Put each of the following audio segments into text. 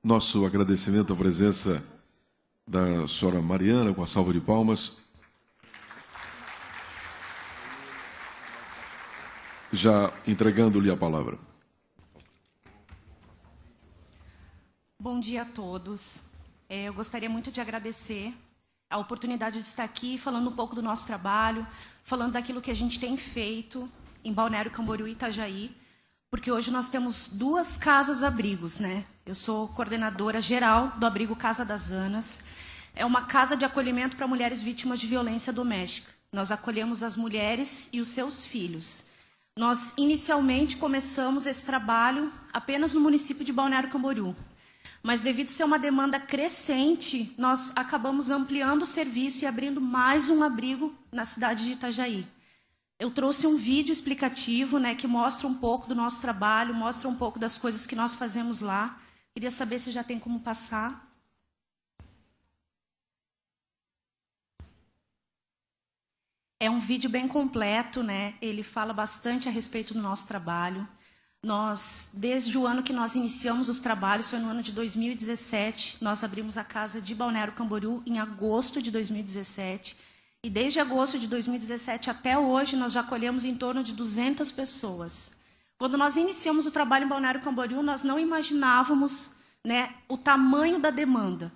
Nosso agradecimento à presença da senhora Mariana, com a salva de palmas. Já entregando-lhe a palavra. Bom dia a todos. Eu gostaria muito de agradecer a oportunidade de estar aqui falando um pouco do nosso trabalho, falando daquilo que a gente tem feito em Balneário Camboriú e Itajaí, porque hoje nós temos 2 casas-abrigos, né? Eu sou coordenadora geral do abrigo Casa das Anas. É uma casa de acolhimento para mulheres vítimas de violência doméstica. Nós acolhemos as mulheres e os seus filhos. Nós, inicialmente, começamos esse trabalho apenas no município de Balneário Camboriú. Mas, devido a ser uma demanda crescente, nós acabamos ampliando o serviço e abrindo mais um abrigo na cidade de Itajaí. Eu trouxe um vídeo explicativo, né, que mostra um pouco do nosso trabalho, mostra um pouco das coisas que nós fazemos lá. Queria saber se já tem como passar. É um vídeo bem completo, né? Ele fala bastante a respeito do nosso trabalho. Nós, desde o ano que nós iniciamos os trabalhos, foi no ano de 2017, nós abrimos a casa de Balneário Camboriú em agosto de 2017. E desde agosto de 2017 até hoje, nós já acolhemos em torno de 200 pessoas. Quando nós iniciamos o trabalho em Balneário Camboriú, nós não imaginávamos, né, o tamanho da demanda.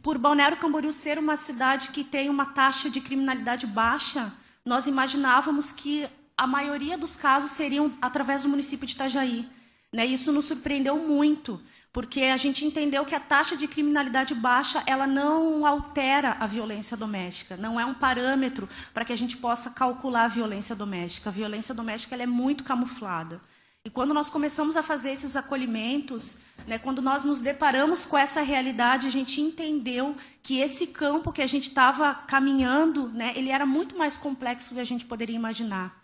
Por Balneário Camboriú ser uma cidade que tem uma taxa de criminalidade baixa, nós imaginávamos que a maioria dos casos seriam através do município de Itajaí, né? Isso nos surpreendeu muito, porque a gente entendeu que a taxa de criminalidade baixa ela não altera a violência doméstica, não é um parâmetro para que a gente possa calcular a violência doméstica. A violência doméstica ela é muito camuflada. E quando nós começamos a fazer esses acolhimentos, né, quando nós nos deparamos com essa realidade, a gente entendeu que esse campo que a gente estava caminhando, né, ele era muito mais complexo do que a gente poderia imaginar.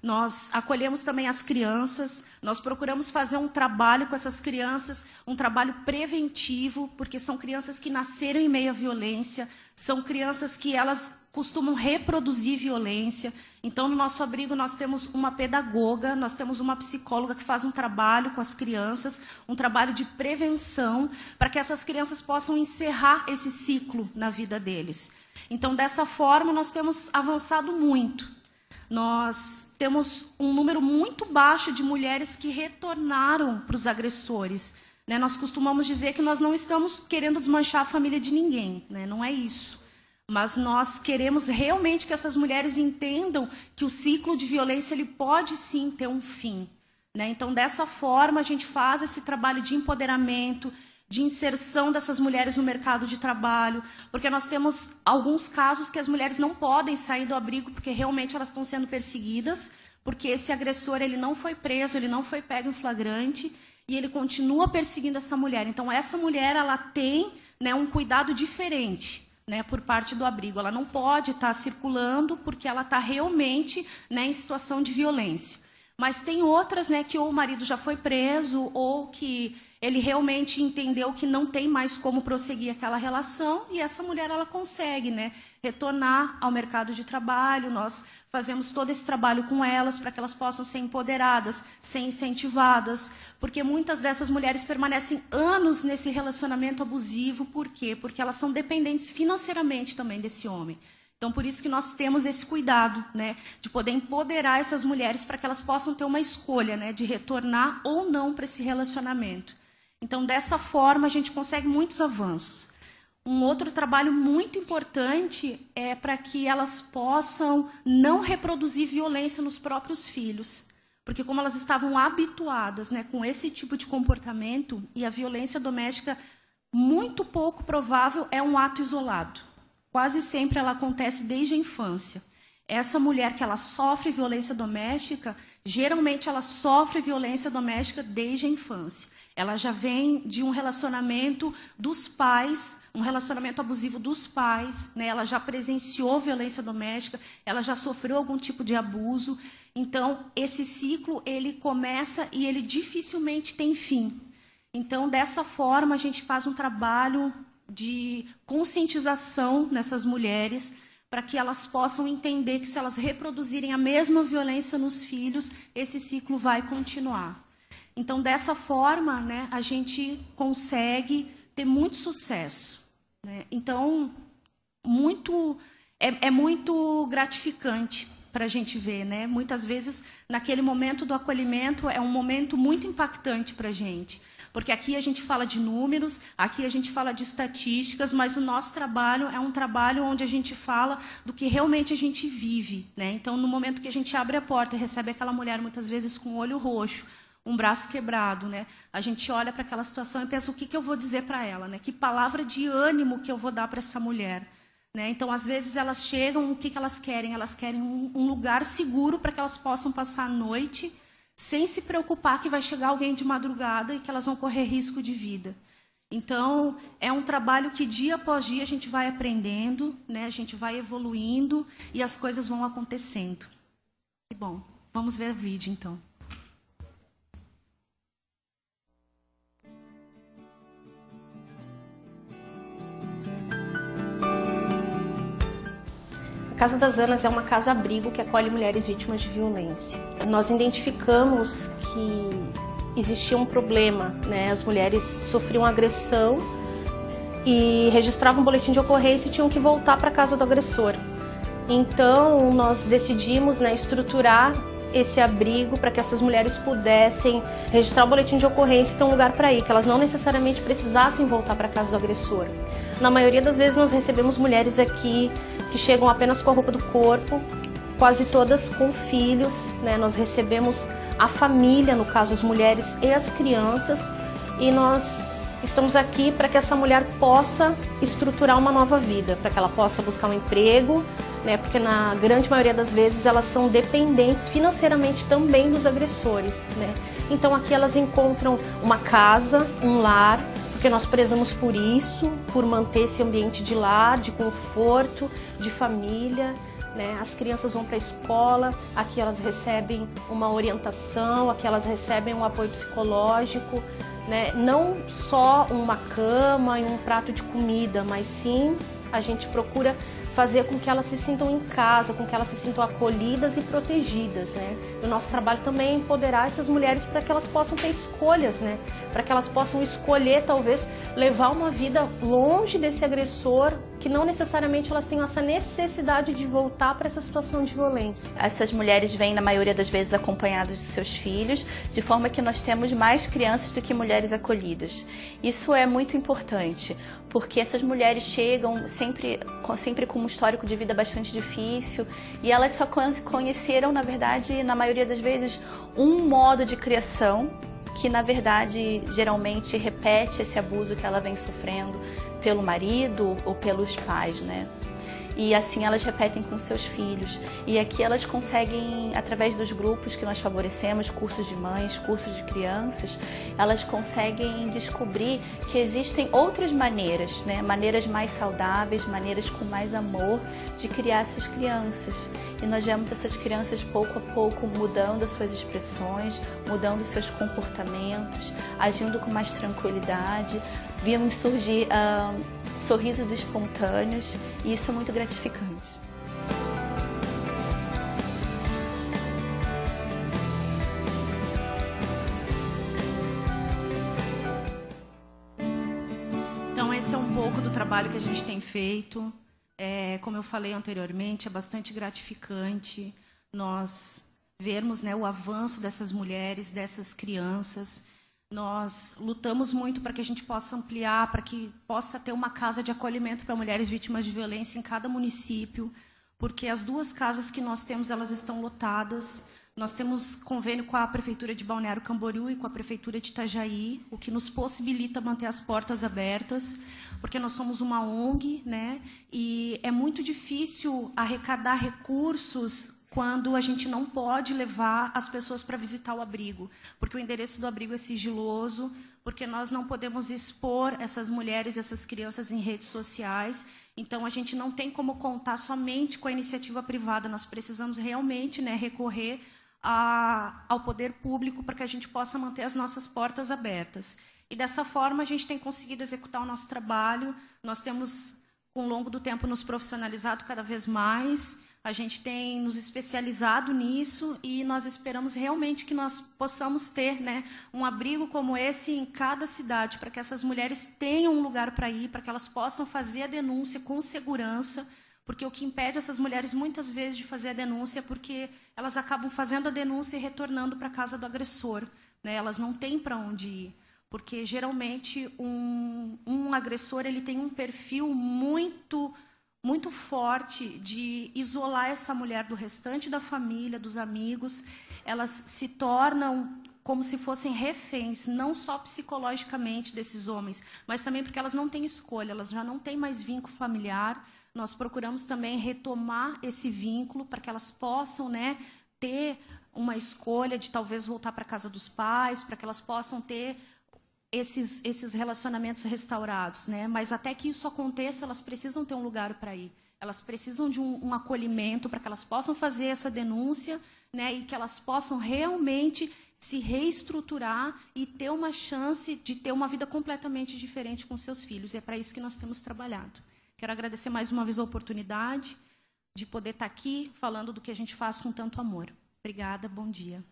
Nós acolhemos também as crianças, nós procuramos fazer um trabalho com essas crianças, um trabalho preventivo, porque são crianças que nasceram em meio à violência, são crianças que elas costumam reproduzir violência. Então, no nosso abrigo, nós temos uma pedagoga, nós temos uma psicóloga que faz um trabalho com as crianças, um trabalho de prevenção, para que essas crianças possam encerrar esse ciclo na vida deles. Então, dessa forma, nós temos avançado muito. Nós temos um número muito baixo de mulheres que retornaram para os agressores, né? Nós costumamos dizer que nós não estamos querendo desmanchar a família de ninguém, né? Não é isso. Mas nós queremos realmente que essas mulheres entendam que o ciclo de violência ele pode sim ter um fim, né? Então, dessa forma, a gente faz esse trabalho de empoderamento, de inserção dessas mulheres no mercado de trabalho, porque nós temos alguns casos que as mulheres não podem sair do abrigo porque realmente elas estão sendo perseguidas, porque esse agressor ele não foi preso, ele não foi pego em flagrante e ele continua perseguindo essa mulher. Então, essa mulher ela tem, né, um cuidado diferente, né, por parte do abrigo. Ela não pode estar circulando porque ela está realmente, né, em situação de violência. Mas tem outras, né, que ou o marido já foi preso ou que ele realmente entendeu que não tem mais como prosseguir aquela relação e essa mulher ela consegue, né, retornar ao mercado de trabalho. Nós fazemos todo esse trabalho com elas para que elas possam ser empoderadas, ser incentivadas, porque muitas dessas mulheres permanecem anos nesse relacionamento abusivo. Por quê? Porque elas são dependentes financeiramente também desse homem. Então, por isso que nós temos esse cuidado, né, de poder empoderar essas mulheres para que elas possam ter uma escolha, né, de retornar ou não para esse relacionamento. Então, dessa forma, a gente consegue muitos avanços. Um outro trabalho muito importante é para que elas possam não reproduzir violência nos próprios filhos. Porque como elas estavam habituadas, né, com esse tipo de comportamento, e a violência doméstica, muito pouco provável, é um ato isolado. Quase sempre ela acontece desde a infância. Essa mulher que ela sofre violência doméstica, geralmente ela sofre violência doméstica desde a infância. Ela já vem de um relacionamento dos pais, um relacionamento abusivo dos pais, né? Ela já presenciou violência doméstica, ela já sofreu algum tipo de abuso. Então, esse ciclo ele começa e ele dificilmente tem fim. Então, dessa forma, a gente faz um trabalho de conscientização nessas mulheres, para que elas possam entender que se elas reproduzirem a mesma violência nos filhos, esse ciclo vai continuar. Então, dessa forma, né, a gente consegue ter muito sucesso, né? Então, é muito gratificante para a gente ver, né? Muitas vezes, naquele momento do acolhimento, é um momento muito impactante para a gente. Porque aqui a gente fala de números, aqui a gente fala de estatísticas, mas o nosso trabalho é um trabalho onde a gente fala do que realmente a gente vive, né? Então, no momento que a gente abre a porta e recebe aquela mulher, muitas vezes com o olho roxo, um braço quebrado, né? A gente olha para aquela situação e pensa, o que eu vou dizer para ela, né? Que palavra de ânimo que eu vou dar para essa mulher, né? Então, às vezes, elas chegam, o que elas querem? Elas querem um lugar seguro para que elas possam passar a noite sem se preocupar que vai chegar alguém de madrugada e que elas vão correr risco de vida. Então, é um trabalho que dia após dia a gente vai aprendendo, né? A gente vai evoluindo e as coisas vão acontecendo. E, bom, vamos ver o vídeo, então. A Casa das Anas é uma casa-abrigo que acolhe mulheres vítimas de violência. Nós identificamos que existia um problema, né? As mulheres sofriam agressão e registravam um boletim de ocorrência e tinham que voltar para a casa do agressor. Então, nós decidimos, né, estruturar esse abrigo para que essas mulheres pudessem registrar o boletim de ocorrência e ter um lugar para ir, que elas não necessariamente precisassem voltar para a casa do agressor. Na maioria das vezes nós recebemos mulheres aqui que chegam apenas com a roupa do corpo, quase todas com filhos, né? Nós recebemos a família, no caso as mulheres e as crianças, e nós estamos aqui para que essa mulher possa estruturar uma nova vida, para que ela possa buscar um emprego, né? Porque na grande maioria das vezes elas são dependentes financeiramente também dos agressores, né? Então aqui elas encontram uma casa, um lar, porque nós prezamos por isso, por manter esse ambiente de lar, de conforto, de família, né? As crianças vão para a escola, aqui elas recebem uma orientação, aqui elas recebem um apoio psicológico, né? Não só uma cama e um prato de comida, mas sim a gente procura fazer com que elas se sintam em casa, com que elas se sintam acolhidas e protegidas, né? O nosso trabalho também é empoderar essas mulheres para que elas possam ter escolhas, né? Para que elas possam escolher, talvez, levar uma vida longe desse agressor, que não necessariamente elas tenham essa necessidade de voltar para essa situação de violência. Essas mulheres vêm, na maioria das vezes, acompanhadas de seus filhos, de forma que nós temos mais crianças do que mulheres acolhidas. Isso é muito importante, porque essas mulheres chegam sempre com um histórico de vida bastante difícil e elas só conheceram, na verdade, na maioria das vezes, um modo de criação que, na verdade, geralmente repete esse abuso que ela vem sofrendo pelo marido ou pelos pais, né? E assim elas repetem com seus filhos. E aqui elas conseguem, através dos grupos que nós favorecemos, cursos de mães, cursos de crianças, elas conseguem descobrir que existem outras maneiras, né? Maneiras mais saudáveis, maneiras com mais amor de criar essas crianças. E nós vemos essas crianças pouco a pouco mudando as suas expressões, mudando os seus comportamentos, agindo com mais tranquilidade. Vimos surgir sorrisos espontâneos e isso é muito gratificante. Então, esse é um pouco do trabalho que a gente tem feito. Como eu falei anteriormente, é bastante gratificante nós vermos, né, o avanço dessas mulheres, dessas crianças. Nós lutamos muito para que a gente possa ampliar, para que possa ter uma casa de acolhimento para mulheres vítimas de violência em cada município, porque as duas casas que nós temos, elas estão lotadas. Nós temos convênio com a Prefeitura de Balneário Camboriú e com a Prefeitura de Itajaí, o que nos possibilita manter as portas abertas, porque nós somos uma ONG, né? E é muito difícil arrecadar recursos quando a gente não pode levar as pessoas para visitar o abrigo, porque o endereço do abrigo é sigiloso, porque nós não podemos expor essas mulheres e essas crianças em redes sociais, então a gente não tem como contar somente com a iniciativa privada, nós precisamos realmente, né, recorrer ao poder público para que a gente possa manter as nossas portas abertas. E dessa forma a gente tem conseguido executar o nosso trabalho, nós temos, ao longo do tempo, nos profissionalizado cada vez mais. A gente tem nos especializado nisso e nós esperamos realmente que nós possamos ter, né, um abrigo como esse em cada cidade, para que essas mulheres tenham um lugar para ir, para que elas possam fazer a denúncia com segurança, porque o que impede essas mulheres muitas vezes de fazer a denúncia é porque elas acabam fazendo a denúncia e retornando para a casa do agressor, né? Elas não têm para onde ir, porque geralmente um agressor ele tem um perfil muito forte de isolar essa mulher do restante da família, dos amigos. Elas se tornam como se fossem reféns, não só psicologicamente desses homens, mas também porque elas não têm escolha, elas já não têm mais vínculo familiar. Nós procuramos também retomar esse vínculo para que elas possam, né, ter uma escolha de talvez voltar para a casa dos pais, para que elas possam ter esses relacionamentos restaurados, né? Mas até que isso aconteça, elas precisam ter um lugar para ir. Elas precisam de um acolhimento para que elas possam fazer essa denúncia, né? E que elas possam realmente se reestruturar e ter uma chance de ter uma vida completamente diferente com seus filhos. E é para isso que nós temos trabalhado. Quero agradecer mais uma vez a oportunidade de poder estar aqui falando do que a gente faz com tanto amor. Obrigada, bom dia.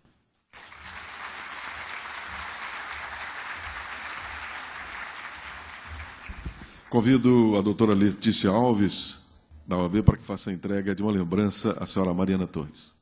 Convido a doutora Letícia Alves, da OAB, para que faça a entrega de uma lembrança à senhora Mariana Torres.